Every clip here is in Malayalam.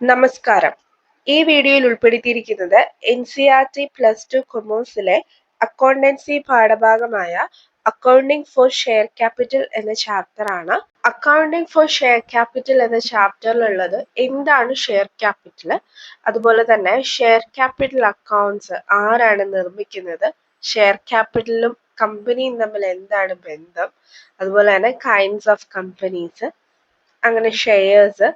നമസ്കാരം. ഈ വീഡിയോയിൽ ഉൾപ്പെടുത്തിയിരിക്കുന്നത് NCERT +2 കൊമേഴ്സിലെ അക്കൗണ്ടൻസി പാഠഭാഗമായ അക്കൗണ്ടിംഗ് ഫോർ ഷെയർ ക്യാപിറ്റൽ എന്ന ചാപ്റ്റർ ആണ്. അക്കൗണ്ടിംഗ് ഫോർ ഷെയർ ക്യാപിറ്റൽ എന്ന ചാപ്റ്ററിലുള്ളത് എന്താണ് ഷെയർ ക്യാപിറ്റൽ, അതുപോലെ തന്നെ ഷെയർ ക്യാപിറ്റൽ അക്കൗണ്ട്സ് ആരാണ് നിർമ്മിക്കുന്നത്, ഷെയർ ക്യാപിറ്റലും കമ്പനിയും തമ്മിൽ എന്താണ് ബന്ധം, അതുപോലെ തന്നെ കൈൻഡ്സ് ഓഫ് കമ്പനീസ്, അങ്ങനെ ഷെയർസ്,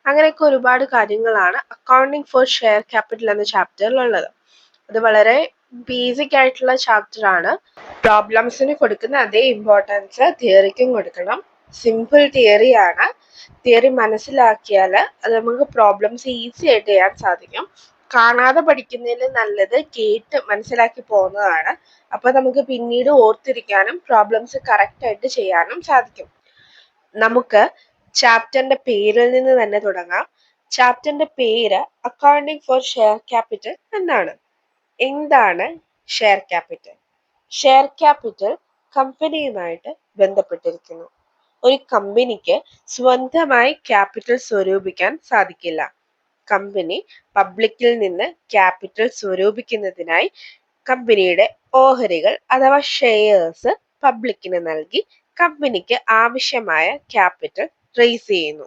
അങ്ങനെയൊക്കെ ഒരുപാട് കാര്യങ്ങളാണ് അക്കൗണ്ടിംഗ് ഫോർ ഷെയർ ക്യാപിറ്റൽ എന്ന ചാപ്റ്ററിലുള്ളത്. അത് വളരെ ബേസിക് ആയിട്ടുള്ള ചാപ്റ്റർ ആണ്. പ്രോബ്ലംസിന് കൊടുക്കുന്ന അതേ ഇമ്പോർട്ടൻസ് തിയറിക്കും കൊടുക്കണം. സിമ്പിൾ തിയറി ആണ്. തിയറി മനസ്സിലാക്കിയാൽ അത് നമുക്ക് പ്രോബ്ലംസ് ഈസി ആയിട്ട് ചെയ്യാൻ സാധിക്കും. കാണാതെ പഠിക്കുന്നതിൽ നല്ലത് കേട്ട് മനസ്സിലാക്കി പോകുന്നതാണ്. അപ്പോൾ നമുക്ക് പിന്നീട് ഓർത്തിരിക്കാനും പ്രോബ്ലംസ് കറക്റ്റ് ആയിട്ട് ചെയ്യാനും സാധിക്കും. നമുക്ക് ചാപ്റ്ററിന്റെ പേരിൽ നിന്ന് തന്നെ തുടങ്ങാം. ചാപ്റ്ററിന്റെ പേര് അക്കൗണ്ടിംഗ് ഫോർ ഷെയർ ക്യാപിറ്റൽ എന്നാണ്. എന്താണ് ഷെയർ ക്യാപിറ്റൽ? ഷെയർ ക്യാപിറ്റൽ കമ്പനിയുമായിട്ട് ബന്ധപ്പെട്ടിരിക്കുന്നു. ഒരു കമ്പനിക്ക് സ്വന്തമായി ക്യാപിറ്റൽ സ്വരൂപിക്കാൻ സാധിക്കില്ല. കമ്പനി പബ്ലിക്കിൽ നിന്ന് ക്യാപിറ്റൽ സ്വരൂപിക്കുന്നതിനായി കമ്പനിയുടെ ഓഹരികൾ അഥവാ ഷെയർസ് പബ്ലിക്കിന് നൽകി കമ്പനിക്ക് ആവശ്യമായ ക്യാപിറ്റൽ റേസ് ചെയ്യുന്നു.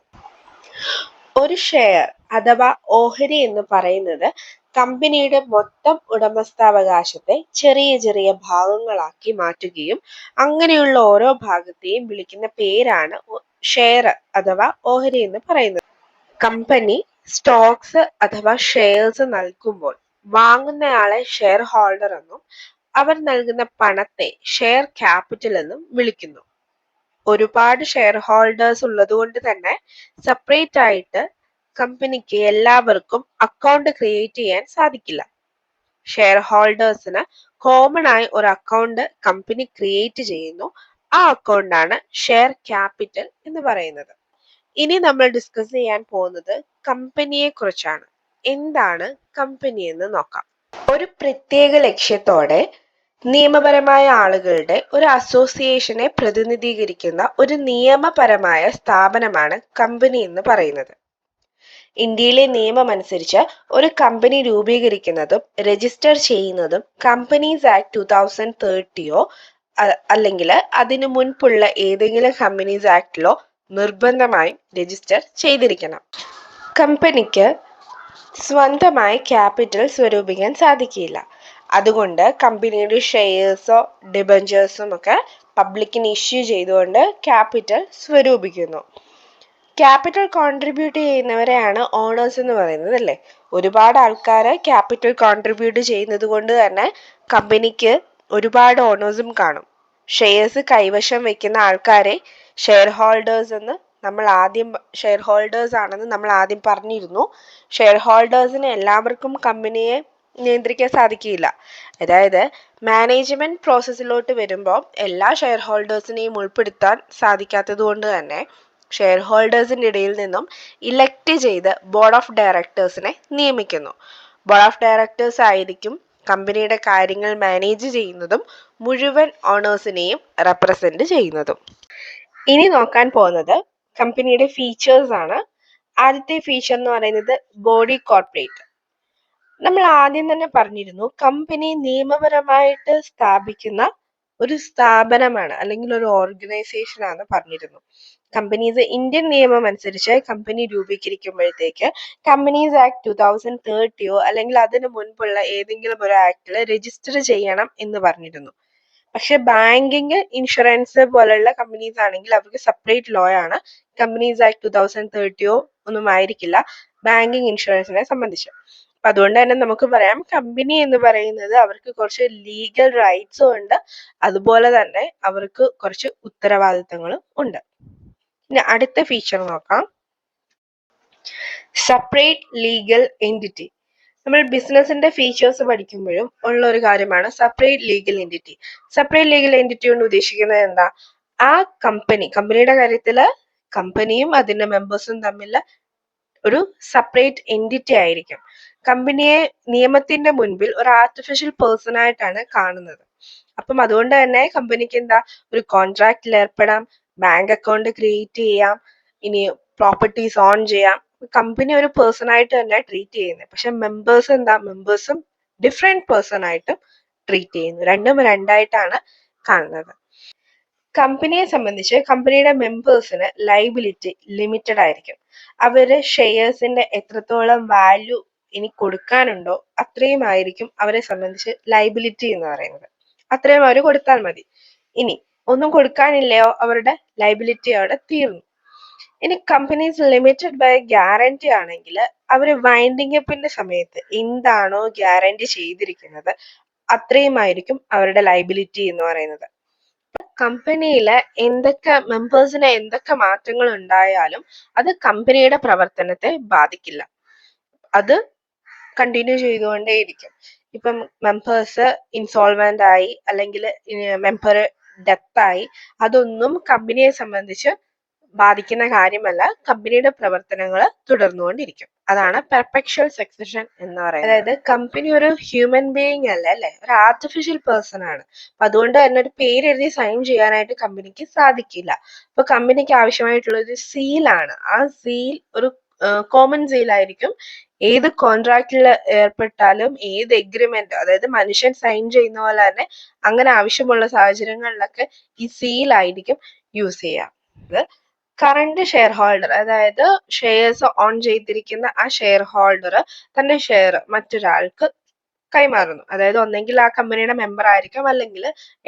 ഒരു ഷെയർ അഥവാ ഓഹരി എന്ന് പറയുന്നത് കമ്പനിയുടെ മൊത്തം ഉടമസ്ഥാവകാശത്തെ ചെറിയ ചെറിയ ഭാഗങ്ങളാക്കി മാറ്റുകയും അങ്ങനെയുള്ള ഓരോ ഭാഗത്തെയും വിളിക്കുന്ന പേരാണ് ഷെയർ അഥവാ ഓഹരി എന്ന് പറയുന്നത്. കമ്പനി സ്റ്റോക്സ് അഥവാ ഷെയർസ് നൽകുമ്പോൾ വാങ്ങുന്നയാളെ ഷെയർ ഹോൾഡർ എന്നും അവർ നൽകുന്ന പണത്തെ ഷെയർ ക്യാപിറ്റൽ എന്നും വിളിക്കുന്നു. ഒരുപാട് ഷെയർ ഹോൾഡേഴ്സ് ഉള്ളതുകൊണ്ട് തന്നെ സെപ്പറേറ്റ് ആയിട്ട് കമ്പനിക്ക് എല്ലാവർക്കും അക്കൗണ്ട് ക്രിയേറ്റ് ചെയ്യാൻ സാധിക്കില്ല. ഷെയർ ഹോൾഡേഴ്സിന് കോമൺ ആയി ഒരു അക്കൗണ്ട് കമ്പനി ക്രിയേറ്റ് ചെയ്യുന്നു. ആ അക്കൗണ്ടാണ് ഷെയർ ക്യാപിറ്റൽ എന്ന് പറയുന്നത്. ഇനി നമ്മൾ ഡിസ്കസ് ചെയ്യാൻ പോകുന്നത് കമ്പനിയെ കുറിച്ചാണ്. എന്താണ് കമ്പനി എന്ന് നോക്കാം. ഒരു പ്രത്യേക ലക്ഷ്യത്തോടെ നിയമപരമായ ആളുകളുടെ ഒരു അസോസിയേഷനെ പ്രതിനിധീകരിക്കുന്ന ഒരു നിയമപരമായ സ്ഥാപനമാണ് കമ്പനി എന്ന് പറയുന്നത്. ഇന്ത്യയിലെ നിയമം അനുസരിച്ച് ഒരു കമ്പനി രൂപീകരിക്കുന്നതും രജിസ്റ്റർ ചെയ്യുന്നതും കമ്പനീസ് ആക്ട് 2030 അല്ലെങ്കിൽ അതിനു മുൻപുള്ള ഏതെങ്കിലും കമ്പനീസ് ആക്ടിലോ നിർബന്ധമായും രജിസ്റ്റർ ചെയ്തിരിക്കണം. കമ്പനിക്ക് സ്വന്തമായി ക്യാപിറ്റൽ സ്വരൂപിക്കാൻ സാധിക്കില്ല. അതുകൊണ്ട് കമ്പനിയുടെ ഷെയർസോ ഡിബഞ്ചേഴ്സും ഒക്കെ പബ്ലിക്കിന് ഇഷ്യൂ ചെയ്തുകൊണ്ട് ക്യാപിറ്റൽ സ്വരൂപിക്കുന്നു. ക്യാപിറ്റൽ കോൺട്രിബ്യൂട്ട് ചെയ്യുന്നവരെയാണ് ഓണേഴ്സ് എന്ന് പറയുന്നത്, അല്ലേ? ഒരുപാട് ആൾക്കാർ ക്യാപിറ്റൽ കോൺട്രിബ്യൂട്ട് ചെയ്യുന്നത് കൊണ്ട് തന്നെ കമ്പനിക്ക് ഒരുപാട് ഓണേഴ്സും കാണും. ഷെയർസ് കൈവശം വെക്കുന്ന ആൾക്കാരെ ഷെയർ ഹോൾഡേഴ്സ് എന്ന് നമ്മൾ ആദ്യം ആണെന്ന് നമ്മൾ ആദ്യം പറഞ്ഞിരുന്നു. ഷെയർ ഹോൾഡേഴ്സിന് എല്ലാവർക്കും കമ്പനിയെ നിയന്ത്രിക്കാൻ സാധിക്കില്ല. അതായത് മാനേജ്മെന്റ് പ്രോസസ്സിലോട്ട് വരുമ്പോൾ എല്ലാ ഷെയർ ഹോൾഡേഴ്സിനെയും ഉൾപ്പെടുത്താൻ സാധിക്കാത്തത് കൊണ്ട് തന്നെ ഷെയർ ഹോൾഡേഴ്സിൻ്റെ ഇടയിൽ നിന്നും ഇലക്ട് ചെയ്ത് ബോർഡ് ഓഫ് ഡയറക്ടേഴ്സിനെ നിയമിക്കുന്നു. ബോർഡ് ഓഫ് ഡയറക്ടേഴ്സ് ആയിരിക്കും കമ്പനിയുടെ കാര്യങ്ങൾ മാനേജ് ചെയ്യുന്നതും മുഴുവൻ ഓണേഴ്സിനെയും റെപ്രസെന്റ് ചെയ്യുന്നതും. ഇനി നോക്കാൻ പോകുന്നത് കമ്പനിയുടെ ഫീച്ചേഴ്സ് ആണ്. ആദ്യത്തെ ഫീച്ചർ എന്ന് പറയുന്നത് ബോഡി കോർപ്പറേറ്റ്. നമ്മൾ ആദ്യം തന്നെ പറഞ്ഞിരുന്നു, കമ്പനി നിയമപരമായിട്ട് സ്ഥാപിക്കുന്ന ഒരു സ്ഥാപനമാണ് അല്ലെങ്കിൽ ഒരു ഓർഗനൈസേഷൻ ആണ് പറഞ്ഞിരുന്നു. കമ്പനീസ് ഇന്ത്യൻ നിയമം അനുസരിച്ച് കമ്പനി രൂപീകരിക്കുമ്പോഴത്തേക്ക് കമ്പനീസ് ആക്ട് 2030 അല്ലെങ്കിൽ അതിനു മുൻപുള്ള ഏതെങ്കിലും ഒരു ആക്ടിൽ രജിസ്റ്റർ ചെയ്യണം എന്ന് പറഞ്ഞിരുന്നു. പക്ഷെ ബാങ്കിങ്, ഇൻഷുറൻസ് പോലുള്ള കമ്പനീസ് ആണെങ്കിൽ അവർക്ക് സെപ്പറേറ്റ് ലോ ആണ്. കമ്പനീസ് ആക്ട് 2030 ഒന്നും ആയിരിക്കില്ല ബാങ്കിങ്, ഇൻഷുറൻസിനെ സംബന്ധിച്ച്. അപ്പൊ അതുകൊണ്ട് തന്നെ നമുക്ക് പറയാം, കമ്പനി എന്ന് പറയുന്നത് അവർക്ക് കുറച്ച് ലീഗൽ റൈറ്റ്സും ഉണ്ട്, അതുപോലെ തന്നെ അവർക്ക് കുറച്ച് ഉത്തരവാദിത്തങ്ങളും ഉണ്ട്. ഇനി അടുത്ത ഫീച്ചർ നോക്കാം, സെപ്പറേറ്റ് ലീഗൽ എൻറ്റിറ്റി. നമ്മൾ ബിസിനസിന്റെ ഫീച്ചേഴ്സ് പഠിക്കുമ്പോഴും ഉള്ള ഒരു കാര്യമാണ് separate legal entity. Separate legal entity കൊണ്ട് ഉദ്ദേശിക്കുന്നത് എന്താ? ആ കമ്പനിയുടെ കാര്യത്തില് കമ്പനിയും അതിന്റെ മെമ്പേഴ്സും തമ്മിൽ ഒരു സെപ്പറേറ്റ് എൻറ്റിറ്റി ആയിരിക്കും. കമ്പനിയെ നിയമത്തിന്റെ മുൻപിൽ ഒരു ആർട്ടിഫിഷ്യൽ പേഴ്സൺ ആയിട്ടാണ് കാണുന്നത്. അപ്പം അതുകൊണ്ട് തന്നെ കമ്പനിക്ക് എന്താ, ഒരു കോൺട്രാക്റ്റിൽ ഏർപ്പെടാം, ബാങ്ക് അക്കൗണ്ട് ക്രിയേറ്റ് ചെയ്യാം, ഇനി പ്രോപ്പർട്ടീസ് ഓൺ ചെയ്യാം, കമ്പനി ഒരു പേഴ്സൺ ആയിട്ട് തന്നെ ട്രീറ്റ് ചെയ്യുന്നത്. പക്ഷെ മെമ്പേഴ്സും ഡിഫറെന്റ് പേഴ്സൺ ആയിട്ട് ട്രീറ്റ് ചെയ്യുന്നു. രണ്ടും രണ്ടായിട്ടാണ് കാണുന്നത്. കമ്പനിയെ സംബന്ധിച്ച് കമ്പനിയുടെ മെമ്പേഴ്സിന് ലൈബിലിറ്റി ലിമിറ്റഡ് ആയിരിക്കും. അവര് ഷെയർസിന്റെ എത്രത്തോളം വാല്യൂ ഇനി കൊടുക്കാനുണ്ടോ അത്രയും ആയിരിക്കും അവരെ സംബന്ധിച്ച് ലൈബിലിറ്റി എന്ന് പറയുന്നത്. അത്രയും അവർ കൊടുത്താൽ മതി. ഇനി ഒന്നും കൊടുക്കാനില്ലയോ അവരുടെ ലൈബിലിറ്റി അവിടെ തീർന്നു. ഇനി കമ്പനീസ് ലിമിറ്റഡ് ബൈ ഗ്യാരണ്ടി ആണെങ്കിൽ അവര് വൈൻഡിങ് അപ്പിന്റെ സമയത്ത് എന്താണോ ഗ്യാരണ്ടി ചെയ്തിരിക്കുന്നത് അത്രയുമായിരിക്കും അവരുടെ ലൈബിലിറ്റി എന്ന് പറയുന്നത്. കമ്പനിയിലെ മെമ്പേഴ്സിന് എന്തൊക്കെ മാറ്റങ്ങൾ ഉണ്ടായാലും അത് കമ്പനിയുടെ പ്രവർത്തനത്തെ ബാധിക്കില്ല. അത് കണ്ടിന്യൂ ചെയ്തുകൊണ്ടേയിരിക്കും. ഇപ്പം മെമ്പേഴ്സ് ഇൻസോൾവെന്റ് ആയി അല്ലെങ്കിൽ മെമ്പർ ഡെത്ത് ആയി അതൊന്നും കമ്പനിയെ സംബന്ധിച്ച് ബാധിക്കുന്ന കാര്യമല്ല. കമ്പനിയുടെ പ്രവർത്തനങ്ങൾ തുടർന്നുകൊണ്ടിരിക്കും. അതാണ് പെർപെച്വൽ സക്സഷൻ എന്ന് പറയുന്നത്. അതായത് കമ്പനി ഒരു ഹ്യൂമൻ ബീയിങ് അല്ല അല്ലെ, ഒരു ആർട്ടിഫിഷ്യൽ പേഴ്സൺ ആണ്. അപ്പൊ അതുകൊണ്ട് തന്നെ ഒരു പേര് എഴുതി സൈൻ ചെയ്യാനായിട്ട് കമ്പനിക്ക് സാധിക്കില്ല. അപ്പൊ കമ്പനിക്ക് ആവശ്യമായിട്ടുള്ള ഒരു സീലാണ്. ആ സീൽ ഒരു കോമൺ സീൽ ആയിരിക്കും. ഏത് കോൺട്രാക്റ്റിൽ ഏർപ്പെട്ടാലും ഏത് എഗ്രിമെന്റ്, അതായത് മനുഷ്യൻ സൈൻ ചെയ്യുന്ന പോലെ തന്നെ അങ്ങനെ ആവശ്യമുള്ള സാഹചര്യങ്ങളിലൊക്കെ ഈ സീൽ ആയിരിക്കും യൂസ് ചെയ്യുക. കറന്റ് ഷെയർ ഹോൾഡർ, അതായത് ഷെയർസ് ഓൺ ചെയ്തിരിക്കുന്ന ആ ഷെയർ ഹോൾഡർ തന്റെ ഷെയർ മറ്റൊരാൾക്ക് കൈമാറുന്നു. അതായത് ഒന്നെങ്കിൽ ആ കമ്പനിയുടെ മെമ്പർ ആയിരിക്കാം, അല്ലെങ്കിൽ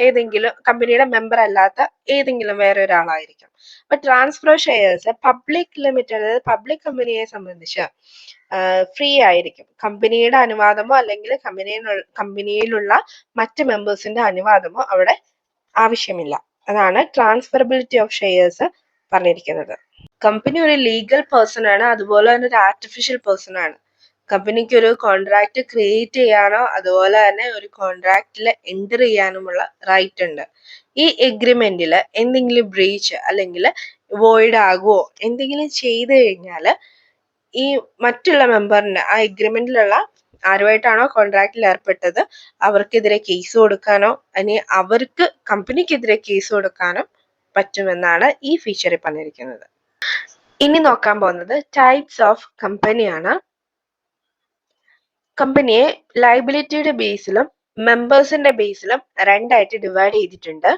ഏതെങ്കിലും കമ്പനിയുടെ മെമ്പർ അല്ലാത്ത ഏതെങ്കിലും വേറെ ഒരാളായിരിക്കാം. അപ്പൊ transfer of shares public limited, അതായത് പബ്ലിക് കമ്പനിയെ സംബന്ധിച്ച് ഫ്രീ ആയിരിക്കും. കമ്പനിയുടെ അനുവാദമോ അല്ലെങ്കിൽ കമ്പനിയിലുള്ള മറ്റ് മെമ്പേഴ്സിന്റെ അനുവാദമോ അവിടെ ആവശ്യമില്ല. അതാണ് ട്രാൻസ്ഫറബിലിറ്റി ഓഫ് ഷെയർസ് പറഞ്ഞിരിക്കുന്നത്. കമ്പനി ഒരു ലീഗൽ പേഴ്സൺ ആണ്, അതുപോലെ തന്നെ ഒരു ആർട്ടിഫിഷ്യൽ പേഴ്സൺ ആണ്. കമ്പനിക്ക് ഒരു കോൺട്രാക്ട് ക്രിയേറ്റ് ചെയ്യാനോ അതുപോലെ തന്നെ ഒരു കോൺട്രാക്റ്റിൽ എൻ്റർ ചെയ്യാനുമുള്ള റൈറ്റ് ഉണ്ട്. ഈ എഗ്രിമെന്റിൽ എന്തെങ്കിലും ബ്രീച്ച് അല്ലെങ്കിൽ വോയിഡ് ആകുമോ എന്തെങ്കിലും ചെയ്തു കഴിഞ്ഞാൽ ഈ മറ്റുള്ള മെമ്പറിന് ആ എഗ്രിമെന്റിലുള്ള ആരുമായിട്ടാണോ കോൺട്രാക്റ്റിൽ ഏർപ്പെട്ടത് അവർക്കെതിരെ കേസ് കൊടുക്കാനോ ഇനി അവർക്ക് കമ്പനിക്കെതിരെ കേസ് കൊടുക്കാനോ പറ്റുമെന്നാണ് ഈ ഫീച്ചറിൽ പറഞ്ഞിരിക്കുന്നത്. ഇനി നോക്കാൻ പോകുന്നത് ടൈപ്സ് ഓഫ് കമ്പനിയാണ്. കമ്പനിയെ ലയബിലിറ്റിയുടെ ബേസിലും മെമ്പേഴ്സിന്റെ ബേസിലും രണ്ടായിട്ട് ഡിവൈഡ് ചെയ്തിട്ടുണ്ട്.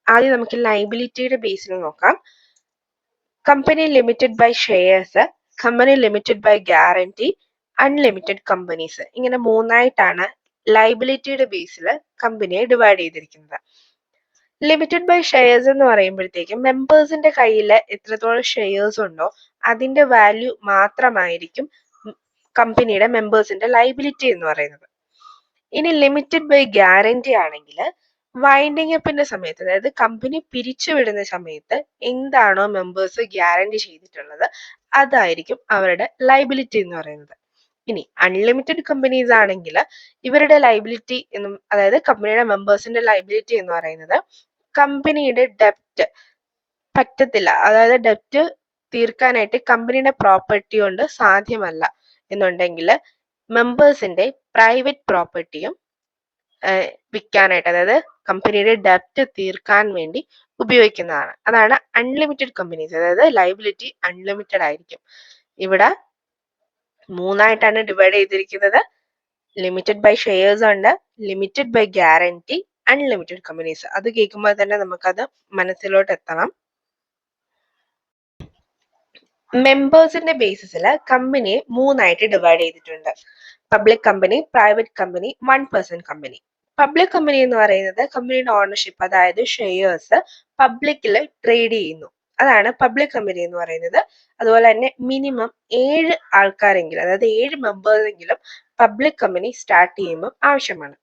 ആദ്യം നമുക്ക് ലയബിലിറ്റിയുടെ ബേസിൽ നോക്കാം. Company limited by shares, company limited by guarantee, unlimited companies, ഇങ്ങനെ മൂന്നായിട്ടാണ് ലയബിലിറ്റിയുടെ ബേസിൽ കമ്പനിയെ ഡിവൈഡ് ചെയ്തിരിക്കുന്നത്. ലിമിറ്റഡ് ബൈ ഷെയർസ് എന്ന് പറയുമ്പോഴത്തേക്കും മെമ്പേഴ്സിന്റെ കയ്യിൽ എത്രത്തോളം ഷെയർസ് ഉണ്ടോ അതിന്റെ വാല്യൂ മാത്രമായിരിക്കും കമ്പനിയുടെ മെമ്പേഴ്സിന്റെ ലയബിലിറ്റി എന്ന് പറയുന്നത്. ഇനി ലിമിറ്റഡ് ബൈ ഗ്യാരണ്ടി ആണെങ്കിൽ വൈൻഡിങ് അപ്പിന്റെ സമയത്ത്, അതായത് കമ്പനി പിരിച്ചുവിടുന്ന സമയത്ത് എന്താണോ മെമ്പേഴ്സ് ഗ്യാരണ്ടി ചെയ്തിട്ടുള്ളത് അതായിരിക്കും അവരുടെ ലയബിലിറ്റി എന്ന് പറയുന്നത്. ഇനി അൺലിമിറ്റഡ് കമ്പനീസ് ആണെങ്കിൽ ഇവരുടെ ലയബിലിറ്റി എന്നും, അതായത് കമ്പനിയുടെ മെമ്പേഴ്സിന്റെ ലയബിലിറ്റി എന്ന് പറയുന്നത് കമ്പനിയുടെ ഡെപ്റ്റ് പറ്റത്തില്ല, അതായത് ഡെപ്റ്റ് തീർക്കാനായിട്ട് കമ്പനിയുടെ പ്രോപ്പർട്ടി കൊണ്ട് സാധ്യമല്ല എന്നുണ്ടെങ്കിൽ മെമ്പേഴ്സിന്റെ പ്രൈവറ്റ് പ്രോപ്പർട്ടിയും വിൽക്കാനായിട്ട്, അതായത് കമ്പനിയുടെ ഡെപ്റ്റ് തീർക്കാൻ വേണ്ടി ഉപയോഗിക്കുന്നതാണ്. അതാണ് അൺലിമിറ്റഡ് കമ്പനീസ്, അതായത് ലയബിലിറ്റി അൺലിമിറ്റഡ് ആയിരിക്കും. ഇവിടെ മൂന്നായിട്ടാണ് ഡിവൈഡ് ചെയ്തിരിക്കുന്നത്. ലിമിറ്റഡ് ബൈ ഷെയർസ് ഉണ്ട്, limited by guarantee, unlimited companies. അത് കേൾക്കുമ്പോൾ തന്നെ നമുക്കത് മനസ്സിലോട്ട് എത്തണം. മെമ്പേഴ്സിന്റെ ബേസിസിൽ കമ്പനിയെ മൂന്നായിട്ട് ഡിവൈഡ് ചെയ്തിട്ടുണ്ട്. Public company, private company, 1% company. Public company എന്ന് പറയുന്നത് കമ്പനിയുടെ ഓണർഷിപ്പ്, അതായത് ഷെയർസ് പബ്ലിക്കിൽ ട്രേഡ് ചെയ്യുന്നു, അതാണ് പബ്ലിക് കമ്പനി എന്ന് പറയുന്നത്. അതുപോലെ തന്നെ മിനിമം 7 ആൾക്കാരെങ്കിലും, അതായത് 7 മെമ്പേഴ്സെങ്കിലും പബ്ലിക് കമ്പനി സ്റ്റാർട്ട് ചെയ്യുമ്പോൾ ആവശ്യമാണ്.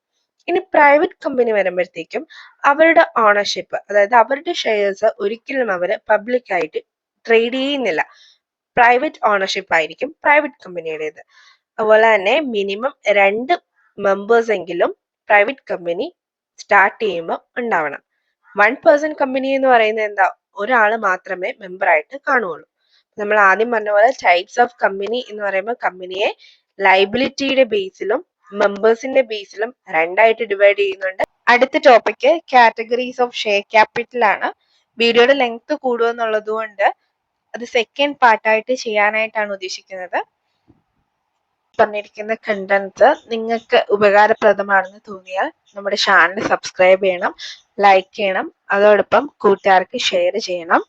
ഇനി പ്രൈവറ്റ് കമ്പനി വരുമ്പോഴത്തേക്കും അവരുടെ ഓണർഷിപ്പ്, അതായത് അവരുടെ ഷെയർസ് ഒരിക്കലും അവർ പബ്ലിക്കായിട്ട് ട്രേഡ് ചെയ്യുന്നില്ല. പ്രൈവറ്റ് ഓണർഷിപ്പ് ആയിരിക്കും പ്രൈവറ്റ് കമ്പനിയുടേത്. അതുപോലെ തന്നെ മിനിമം 2 മെമ്പേഴ്സ് എങ്കിലും പ്രൈവറ്റ് കമ്പനി സ്റ്റാർട്ട് ചെയ്യുമ്പോൾ ഉണ്ടാവണം. 1% കമ്പനി എന്ന് പറയുന്നത് എന്താ, ഒരാൾ മാത്രമേ മെമ്പർ ആയിട്ട് കാണുള്ളൂ. നമ്മൾ ആദ്യം പറഞ്ഞ പോലെ ടൈപ്സ് ഓഫ് കമ്പനി എന്ന് പറയുമ്പോൾ കമ്പനിയെ ലയബിലിറ്റിയുടെ ബേസിലും മെമ്പേഴ്സിന്റെ ബേസിലും രണ്ടായിട്ട് ഡിവൈഡ് ചെയ്യുന്നുണ്ട്. അടുത്ത topic categories of share capital ആണ്. വീഡിയോയുടെ ലെങ്ത് കൂടുമെന്നുള്ളത് കൊണ്ട് അത് സെക്കൻഡ് പാർട്ടായിട്ട് ചെയ്യാനായിട്ടാണ് ഉദ്ദേശിക്കുന്നത്. പറഞ്ഞിരിക്കുന്ന കണ്ടന്റ് നിങ്ങൾക്ക് ഉപകാരപ്രദമാണെന്ന് തോന്നിയാൽ നമ്മുടെ ചാനൽ സബ്സ്ക്രൈബ് ചെയ്യണം, ലൈക്ക് ചെയ്യണം, അതോടൊപ്പം കൂട്ടുകാർക്ക് ഷെയർ ചെയ്യണം.